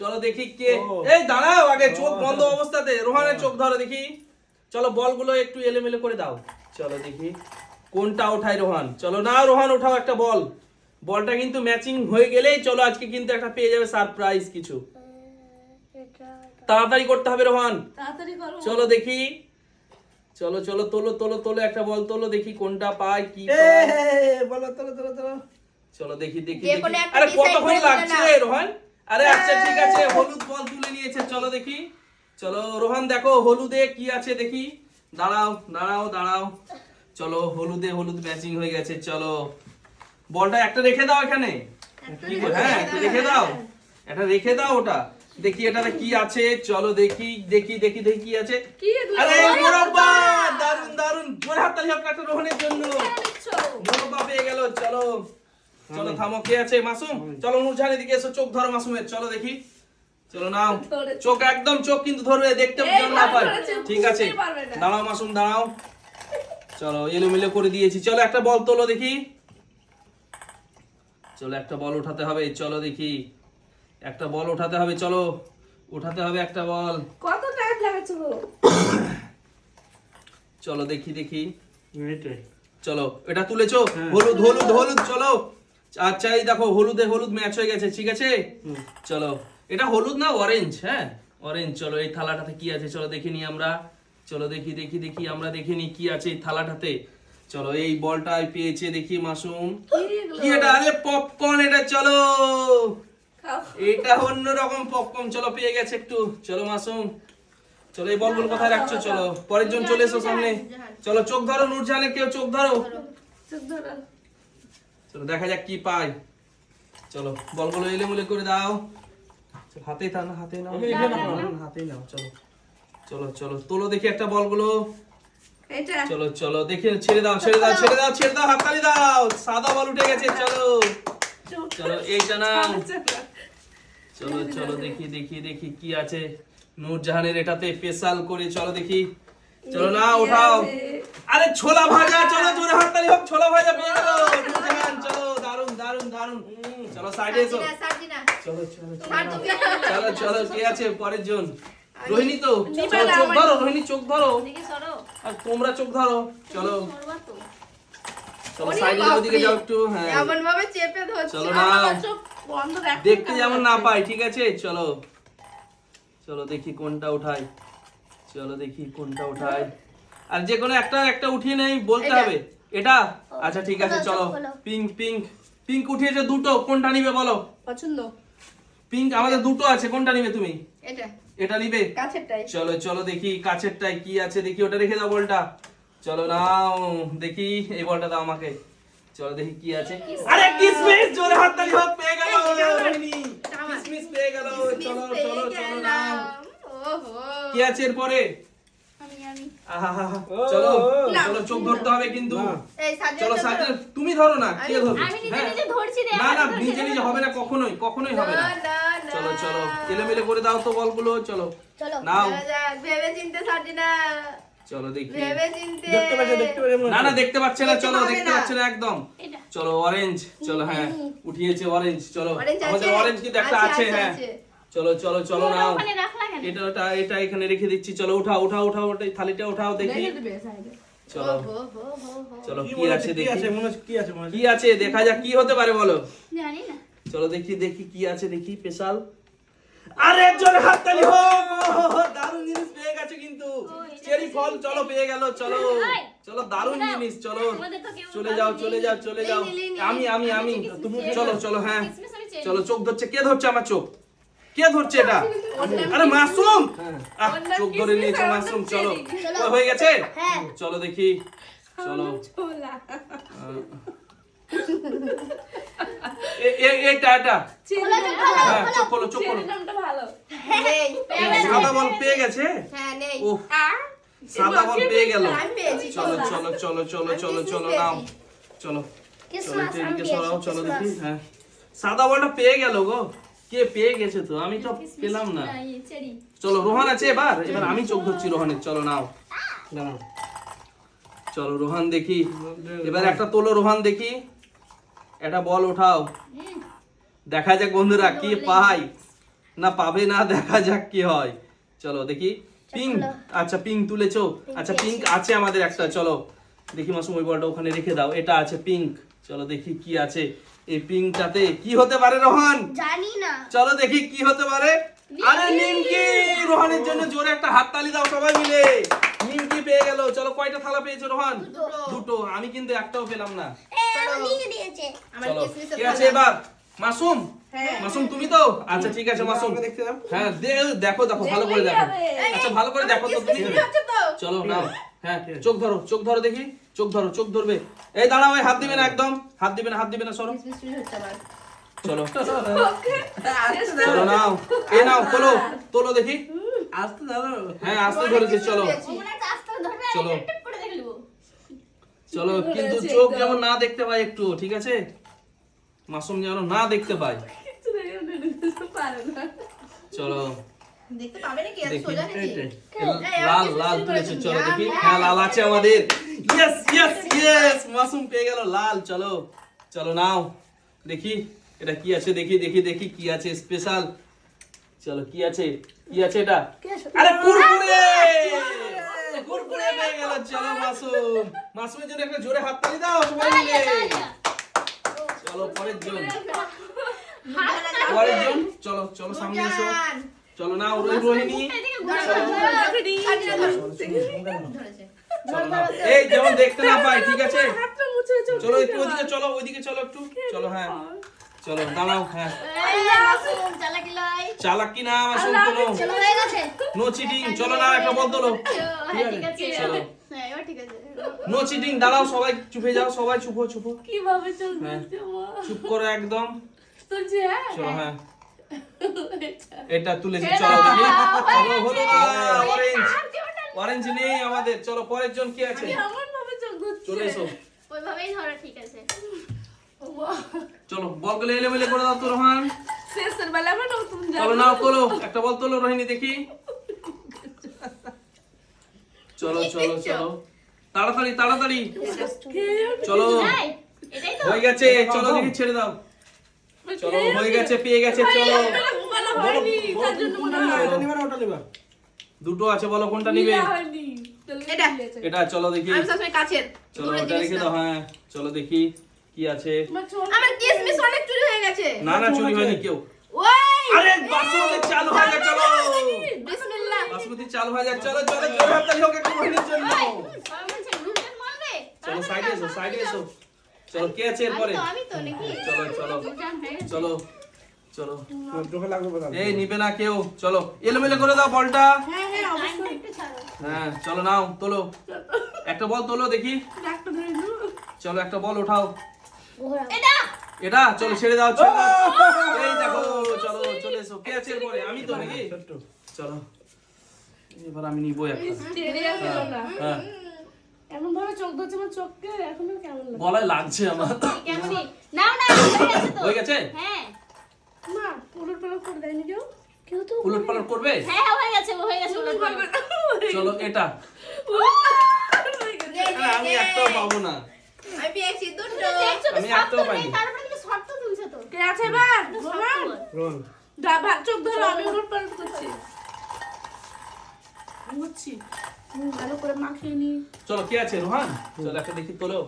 চলো দেখি কে। এই দাঁড়াও, আগে চোখ বন্ধ অবস্থাতে রোহানের চোখ ধরো দেখি। চলো বলগুলো একটু এলোমেলো করে দাও। চলো দেখি কোনটা ওঠায় রোহান। চলো না রোহান ওঠাও একটা বল। বলটা কিন্তু ম্যাচিং হয়ে গেলেই চলো আজকে কিন্তু একটা পেয়ে যাবে সারপ্রাইজ কিছু। তাড়াতাড়ি করতে হবে রোহান, তাড়াতাড়ি করো। চলো দেখি। চলো চলো তোলো তোলো তোলো একটা বল তোলো দেখি কোনটা পায় কি পায়। বলো তোলো তোলো তোলো। চলো দেখি দেখি যে দেখি। কোনো একটা আরে decide কতক্ষণ করে দিলে লাগছে না। রোহান? আরে আচ্ছা ঠিক আছে, হলুদ বল তুলে নিয়েছে। চলো দেখি। চলো রোহান দেখো হলুদে কি আছে দেখি। দাঁড়াও দাঁড়াও দাঁড়াও। চলো হলুদে হলুদ ম্যাচিং হয়ে গেছে। চলো বলটা একটা রেখে দাও এখানে। কি বল? হ্যাঁ একটা রেখে দাও, এটা রেখে দাও ওটা। দেখি এটাতে কি আছে। চলো দেখি দেখি দেখি দেখি কি আছে। কি এগুলো? আরে মোরব্বা, দারুন দারুন, জোরে হাততালি হোক একটা রোহনের জন্য। মোরব্বা পেয়ে গেল। চলো চলো থামো, কে আছে? মাসুম। চলো নূরজাহান এদিকে এসো, চোখ ধরো মাসুমের। চলো দেখি। চলো নাও চোখ, একদম চোখ কিন্তু ধরবে, দেখতে যেন না পায়। ঠিক আছে দাঁড়াও মাসুম দাঁড়াও। চলো এলোমেলো করে দিয়েছি। চলো একটা বল তোলো দেখি। চলো একটা বল উঠাতে হবে। চলো দেখি একটা বল উঠাতে হবে। চলো উঠাতে হবে একটা বল। কত টাইম লাগাচ্ছো? চলো দেখি দেখি। এইটাই। চলো এটা তুলেছো? হলুদ হলুদ হলুদ। চলো আচ্ছা এই দেখো হলুদে হলুদ ম্যাচ হয়ে গেছে। ঠিক আছে চলো এটা হলুদ না অরেঞ্জ? হ্যাঁ অরেঞ্জ। চলো এই থালাটাতে কি আছে চলো দেখে নি আমরা। চলো দেখি দেখি দেখি আমরা দেখে নি কি আছে এই থালাটাতে। চলো এই বলটাই পেয়েছে দেখি মাসুম। কি এটা? আরে পপকর্ন এটা। চলো এটা অন্য রকম পপকর্ন। চলো পেয়ে গেছে একটু। চলো মাসুম চলো এই বলগুলো কোথায় রাখছো? চলো পরের জন চলে এসো সামনে। চলো চোখ ধরো নূরজাহানের, কেউ চোখ ধরো। চোখ ধরো। চলো দেখা যাক কি পাই। চলো বলগুলো এলোমেলো করে দাও। চলো, হাতেই তা না, হাতেই নাও, হাতেই নাও। চলো চলো চলো তোলো দেখি একটা বলগুলো। এটা চলো চলো দেখি, ছেড়ে দাও ছেড়ে দাও ছেড়ে দাও ছেড়ে দাও, হাততালি দাও। সাদা বল উঠে গেছে। চলো চলো এইটা নাও। চলো চলো দেখি দেখি দেখি কি আছে নূরজাহানের এটাতে স্পেশাল করে। চলো দেখি। চলো না উঠাও। আরে ছোলা ভাজা। চলো জোরে হাততালি হোক, ছোলা ভাজা পেয়ে গেল নূরজাহান। চলো দারুন দারুন দারুন। চলো সাইডে এসো। চলো চলো চলো চলো কে আছে পরের জন? রোহিণী তো। চলো চোখ ধরো রোহিণী, চোখ ধরো। আর তোমরা চোখ ধরো। চলো চলো সাইডে ওদিকে যাও একটু। হ্যাঁ এমন ভাবে চেপে ধরছে চলো না, আমার চোখ বন্ধ রাখো। দেখতে যেমন না পাই। ঠিক আছে চলো চলো দেখি কোনটা উঠাই। চলো দেখি কোনটা উঠাই। আর যে কোনো একটা একটা উঠিয়ে নেই বলতে এটা। হবে। এটা আচ্ছা ঠিক আছে চলো। পিঙ্ক পিঙ্ক পিঙ্ক উঠিয়েছে দুটো, কোনটা নিবে বলো? পছন্দ। পিঙ্ক আমাদের দুটো আছে, কোনটা নিবে তুমি? এটা এটা নিবে? কাছেরটাই। চলো চলো দেখি কাছেরটাই কি আছে দেখি। ওটা রেখে দাও বলটা। চলো নাও দেখি এই বলটা দাও আমাকে। চলো দেখি কি আছে। আরে কিসমিস, জোরে হাততালি হোক, পেয়ে গেল রোহিণী। কিসমিস পেয়ে গেল। চলো চলো চলো নাও। ওহো কি আছে এরপরে? আমি আহা চলো চলো চোখ ধরতে হবে কিন্তু। এই চলো সাজিয়ে সাজিয়ে তুমি ধরো না, কে ধরবে? আমি নিজে হ্যাঁ। নিজে ধরছি রে। না না নিজে নিজে হবে না, কখনোই কখনোই হবে না। চলো চলো এলোমেলো করে দাও তো বলগুলো। চলো নাও। ভেবে চিন্তে সাজি না। চলো দেখি। ভেবে চিন্তে। দেখতে পাচ্ছ দেখতে পাচ্ছ? না না দেখতে পাচ্ছে না। চলো দেখতে দেখতে পাবে না। পাচ্ছে না একদম। চলো অরেঞ্জ। চলো হ্যাঁ উঠিয়েছে অরেঞ্জ। চলো অরেঞ্জ আমাদের আছে? অরেঞ্জ কিন্তু একটা আছে। হ্যাঁ চলো চলো চলো নাও। ওখানে রাখলা কেন? এটা ওটা এটা এখানে রেখে দিচ্ছি। চলো উঠাও উঠাও উঠাও ওটা থালিটা উঠাও দেখি। রেখে দিবে সাইডে। চলো হো হো হো হো। চলো কি কি মনে আছে হচ্ছে? কি দেখি। আছে মনে হচ্ছে? কি আছে মনে হচ্ছে? কি আছে দেখা যাক কি হতে পারে বলো। জানি না। চলো দেখি দেখি কি আছে দেখি স্পেশাল। আরে জোরে হাততালি হোক। ওহ, দারুণ জিনিস পেয়ে গেছে কিন্তু। চেরি ফল চলো পেয়ে গেল। চলো চলো দারুণ জিনিস। চলো চলে যাও চলে যাও চলে যাও। আমি আমি আমি তুমি চলো চলো। হ্যাঁ চলো চোখ ধরছে, কে ধরছে আমার চোখ? কে ধরছে এটা? আরে মাশরুম। আহ, চোখ ধরে নিয়েছে মাশরুম। চলো ও, হয়ে গেছে। চলো দেখি। চলো ছোলা। এটা এটা হ্যাঁ চোখ খোলো চোখ খোলো। নামটা ভালো। নেই। সাদা বল পেয়ে গেছে। হ্যাঁ নেই। ও সাদা বল পেয়ে গেল। আমি পেয়েছি। চলো চলো চলো চলো চলো চলো নাও। চলো চলো এদিকে সরাও। চলো দেখি। হ্যাঁ সাদা বলটা পেয়ে গেল গো। কে পেয়ে গেছে তো, আমি তো পেলাম না। চলো রোহান আছে এবার। এবার আমি চোখ ধরছি রোহানের। চলো নাও। দাঁড়াও। চলো রোহান দেখি। এবার একটা তোলো রোহান দেখি। একটা বল ওঠাও। দেখা যাক বন্ধুরা কি পাই। না পাবে না, দেখা যাক কি হয়। চলো দেখি পিঙ্ক, আচ্ছা পিঙ্ক তুলেছো, আচ্ছা পিঙ্ক আছে আমাদের একটা। চলো দেখি মাসুম ওই বলটা ওখানে রেখে দাও, এটা আছে পিঙ্ক। চলো দেখি কি আছে এই পিঙ্কটাতে, কি হতে পারে রোহান? জানি না। চলো দেখি কি হতে পারে। আরে নিমকি, রোহানের জন্য জোরে একটা হাততালি দাও সবাই মিলে। নিমকি পেয়ে গেল। চলো কয়টা থালা পেয়েছো রোহান? দুটো। আমি কিন্তু একটাও পেলাম না। নিয়ে দিয়েছে। চলো কে আছে এবার? মাসুম, মাসুম তুমি তো? আচ্ছা ঠিক আছে মাসুম। দেখতে দাও। হ্যাঁ দেখো দেখো ভালো করে দেখো। আচ্ছা ভালো করে দেখো তো তুমি। চলো নাও, হ্যাঁ চোখ ধরো, চোখ ধরো দেখি, চোখ ধরো, চোখ ধরবে। এই দাঁড়াও, এই হাত দিবে না একদম, হাত দিবে না, হাত দিবে না, সরো। চলো চলো নাও, এই নাও তোলো, তোলো দেখি। আসতে দাও। হ্যাঁ আসতে ধরেছে। চলো মনে হচ্ছে আস্তে ধরবে, চলো। টপ করে দেখে নেবো। চলো কিন্তু চোখ যেমন না দেখতে পাই একটু, ঠিক আছে? মাসুম যেন না দেখতে পাই। চলো দেখতে পাবে নাকি? এত দেখি। সোজা নাকি? লাল লাল তুলেছে। চলো দেখি, হ্যাঁ লাল আছে আমাদের। ইয়েস ইয়েস ইয়েস, মাসুম পেয়ে গেল লাল। চলো চলো নাও দেখি এটা কি আছে, দেখি দেখি দেখি কি আছে স্পেশাল। চলো কি আছে, কি আছে এটা? আরে কুরকুরে, কুরকুরে পেয়ে গেল। চলো মাসুম, মাসুমের জন্য একটা জোরে হাততালি দাও সবাই মিলে। চলো পরের জন, পরের জন। চলো চলো সামনে এসো। চলো না রোহিণী, ধরেছে। চলো নাও। এই যেমন দেখতে না পাই, ঠিক আছে? চলো একটু ওইদিকে চলো, ওইদিকে চলো একটু। চলো হ্যাঁ চলো দাঁড়াও। হ্যাঁ চালাকি লয়। চালাকি না মাসুম, কোনো চলো হয়ে গেছে। No cheating. চলো না একটা বল তোলো। হ্যাঁ ঠিক আছে। চলো হ্যাঁ এবার ঠিক আছে। No cheating. দাঁড়াও সবাই চুপে যাও, সবাই চুপো চুপো, কিভাবে চলছে চুপ করো একদম। তুলছে? চলো হ্যাঁ এটা তুলেছি। চলো দেখি। চলো হলো না, অরেঞ্জ, অরেঞ্জ নেই আমাদের। চলো পরের জন কি আছে? এমন ভাবে চোখ ধরছে। চলে এসো। ওইভাবেই ধরো, ঠিক আছে। চলো বলগুলো এলোমেলো করে দাও তো রোহান। শেষের বেলা আমার নতুন চলো নাও তোলো, একটা বল তোলো রোহিণী দেখি। চলো চলো চলো তাড়াতাড়ি তাড়াতাড়ি। চলো তাই? এটাই তো। হয়ে গেছে। চলো দেখি ছেড়ে দাও। চলো হয়ে গেছে, পেয়ে গেছে। চলো বলা হয়নি, তার জন্য মনে হয় এটা নিবা না ওটা নিবা? দুটো আছে, বলো কোনটা নিবে? হয়নি। এটা। এটা চলো দেখি। আমি সবসময় কাছের চলো এটা রেখে দাও। হ্যাঁ চলো দেখি কি আছে। আমার কিসমিস অনেক চুরি হয়ে গেছে। না না চুরি হয়নি কেউ। ওই আরে বাসমতি চালু হয়ে গেছে। চলো বিসমিল্লাহ। বাসমতি চালু হয়ে যাচ্ছে। চলো চলো জোরে হাততালি হোক একটু রোহিণীর জন্য। সবাই বলছে নুডলস মারবে। চলো সাইডে এসো, সাইডে এসো। চলো কে আছে এরপরে? আমি তো নাকি? চলো চলো নুডলস হয়ে গেছে। চলো চলো। চোখে লাগবে বলা। এই নিবে না কেউ। চলো এলোমেলো করে দাও বলটা। টাইমটা একটু ছাড়ো। হ্যাঁ চলো নাও তোলো, একটা বল তোলো দেখি। ডাক্তার ধরে দিল। চলো একটা বল উঠাও। এটা এটা চলো ছেড়ে দাও, ছেড়ে দাও। এই দেখো চলো চলে এসো। কে আছে এরপরে? আমি তো নাকি? চলো এবার আমি নিবো একটা। টেরিয়া গেল না। হ্যাঁ এমন ভাবে চোখ ধরছে আমার চোখকে, এখনো কেমন লাগে। গলায় লাগছে আমার। কেমনই? নাও না হয়ে গেছে তো। হয়ে গেছে? হ্যাঁ মা উলট পালট করে দেয়নি কেউ? কেউ তো উলট পালট করবে? হ্যাঁ হয়ে গেছে, হয়ে গেছে উলট পালট। চলো এটা। আরে আমি একটাও পাবো না। আমি পেয়েছি দুটো। দেখছো তো আমি সব একটাও তো পাইনি। নেই, তারপরে তুমি শর্ত তুলছো তো। কে আছে এবার? শর্ত রোমান? বল। রোহন চোখ ধরো, আমি উলট পালট করছি। বুঝছি। ভালো করে মাখিয়ে নি। চলো কে আছে? রোহান চলো একটা দেখি তোলো।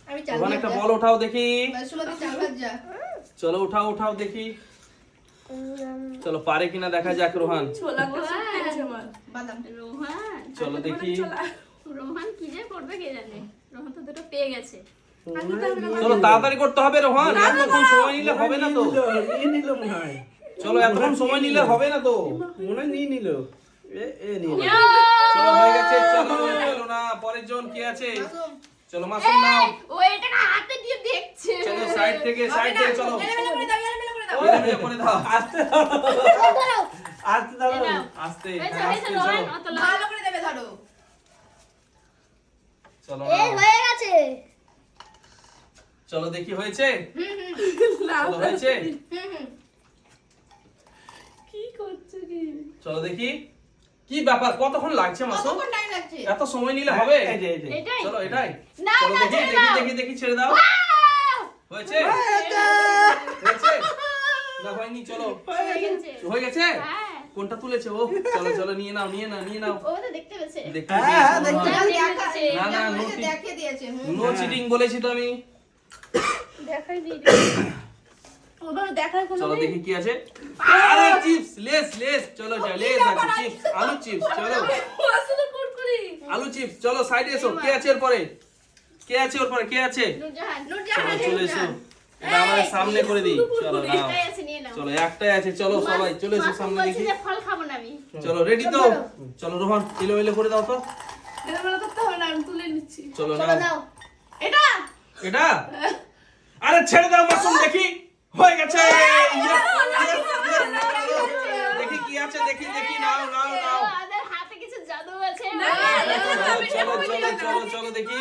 আমি চাল রোহান একটা বল উঠাও দেখি। বাসমতি চাল ভাজা। চলো উঠাও উঠাও দেখি। চলো পারে কিনা দেখা যাক রোহান। ছোলা তো সত্যি আছে আমার। বাদাম। রোহান, চলো দেখি। ছোলা। রোহান কি যে করবে কে জানে। রোহান তো দুটো পেয়ে গেছে। চলো তাড়াতাড়ি করতে হবে রোহান, এতক্ষণ সময় নিলে হবে না তো। নিয়ে নিল মনে হয়। চলো এতক্ষণ সময় নিলে হবে না তো। মনে হয় নিয়ে নিল। এ নিয়ে নিল। চলো হয়ে গেছে। চলো চলো না পরের জন কি আছে? মাসুম। চলো মাসুম নাও। ও এটাকে হাতে দিয়ে দেখছে। চলো সাইড থেকে চলো। এলোমেলো করে দাও, এলোমেলো করে দাও। এলোমেলো করে দাও। আসতে দাও। এই নাও। আস্তে হয়েছে, হ্যাঁ, হয়েছে, আস্তে রোহান, চলো। অত লম্বা। ভালো করে দেবে ধরো। চলো এই নাও। হয়ে গেছে। চলো দেখি হয়েছে। না, চলো হয়েছে। কি করছে কি? চলো দেখি কি ব্যাপার, কতক্ষণ লাগছে মাসুম? কতক্ষণ টাইম লাগছে? এত সময় নিলে হবে? এই যে, এই যে। এটাই। চলো এটাই। না, চলো না, দেখি ছেড়ে দেখি দাও। দেখি দেখি ছেড়ে দাও। আহ! হয়েছে? হয়েছে? না হয়নি, চলো হয়ে গেছে। হয়ে গেছে। হ্যাঁ। কোনটা তুলেছে ও? চলো চলো নিয়ে নাও নিয়ে নাও নিয়ে নাও। ও তো দেখতে পেয়েছে। দেখতে হ্যাঁ, পেয়েছো? হ্যাঁ, দেখতে না, না, না, আমাকে নোটি- দেখিয়ে দিয়েছে নো চিটিং বলেছি তো আমি। দেখাই দিই ওভাবে দেখার কোনো চলো নেই। দেখি কি আছে। আরে চিপস, লেস লেস, চলো চলো লেস আছে, চিপস, আলু চিপস, চলো আসলে কুরকুরি আলু চিপস, চলো সাইডে এসো। কে আছে এর পরে? কে আছে ওর পরে? কে আছে? নূরজাহান। চলো চলে এসো, এটা আমাদের সামনে করে দিই। চলো নাও, একটাই আছে, নিয়ে নাও। চলো একটাই আছে, চলো সবাই চলে এসো মাসুম সামনে বলছে দেখি। যে ফল খাবো না আমি। চলো রেডি তো? চলো রোহন এলো করে দাও তো। এরকম করতে হবে না, আমি তুলে নিচ্ছি। চলো চলো নাও দাও এটা এটা। আরে ছেড়ে দাও মাসুম, দেখি হয়ে গেছে। Yes, yes, yes, চলো। দেখি কি আছে, দেখি দেখি, নাও নাও নাও। আমাদের হাতে কিছু জাদু আছে। চলো চলো চলো চলো চলো দেখি।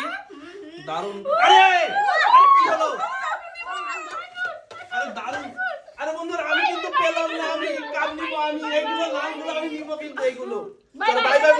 দারুন। আরে আরে কি হলো? আরে দারুন। আরে বন্ধুরা আমি কিন্তু পেলাম না, আমি কাম নিব, আমি এইগুলো লালগুলো আমি নিব কিন্তু এইগুলো। Bye চলো bye. Bye bye.